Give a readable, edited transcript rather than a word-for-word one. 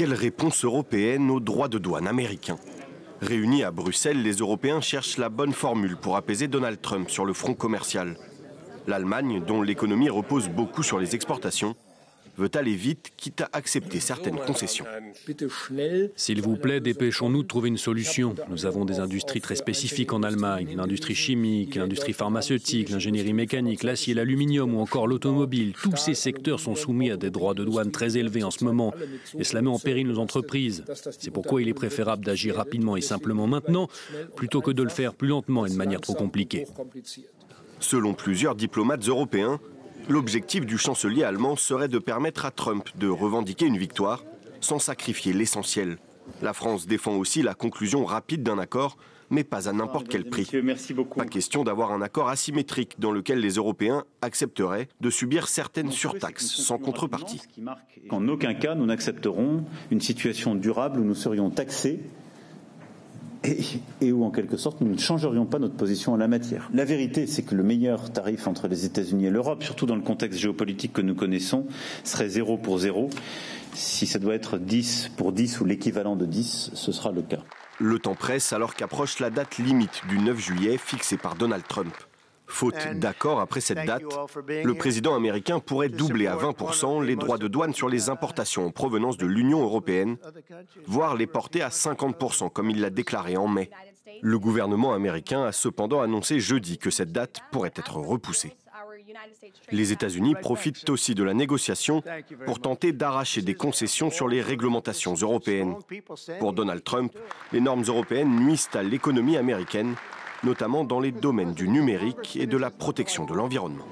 Quelle réponse européenne aux droits de douane américains? Réunis à Bruxelles, les Européens cherchent la bonne formule pour apaiser Donald Trump sur le front commercial. L'Allemagne, dont l'économie repose beaucoup sur les exportations, veut aller vite, quitte à accepter certaines concessions. S'il vous plaît, dépêchons-nous de trouver une solution. Nous avons des industries très spécifiques en Allemagne, l'industrie chimique, l'industrie pharmaceutique, l'ingénierie mécanique, l'acier, l'aluminium ou encore l'automobile. Tous ces secteurs sont soumis à des droits de douane très élevés en ce moment et cela met en péril nos entreprises. C'est pourquoi il est préférable d'agir rapidement et simplement maintenant plutôt que de le faire plus lentement et de manière trop compliquée. Selon plusieurs diplomates européens, l'objectif du chancelier allemand serait de permettre à Trump de revendiquer une victoire sans sacrifier l'essentiel. La France défend aussi la conclusion rapide d'un accord, mais pas à n'importe quel prix. Pas question d'avoir un accord asymétrique dans lequel les Européens accepteraient de subir certaines surtaxes sans contrepartie. En aucun cas, nous n'accepterons une situation durable où nous serions taxés et où, en quelque sorte, nous ne changerions pas notre position en la matière. La vérité, c'est que le meilleur tarif entre les États-Unis et l'Europe, surtout dans le contexte géopolitique que nous connaissons, serait 0 pour 0. Si ça doit être 10 pour 10 ou l'équivalent de 10, ce sera le cas. Le temps presse alors qu'approche la date limite du 9 juillet fixée par Donald Trump. Faute d'accord après cette date, le président américain pourrait doubler à 20% les droits de douane sur les importations en provenance de l'Union européenne, voire les porter à 50% comme il l'a déclaré en mai. Le gouvernement américain a cependant annoncé jeudi que cette date pourrait être repoussée. Les États-Unis profitent aussi de la négociation pour tenter d'arracher des concessions sur les réglementations européennes. Pour Donald Trump, les normes européennes nuisent à l'économie américaine, notamment dans les domaines du numérique et de la protection de l'environnement.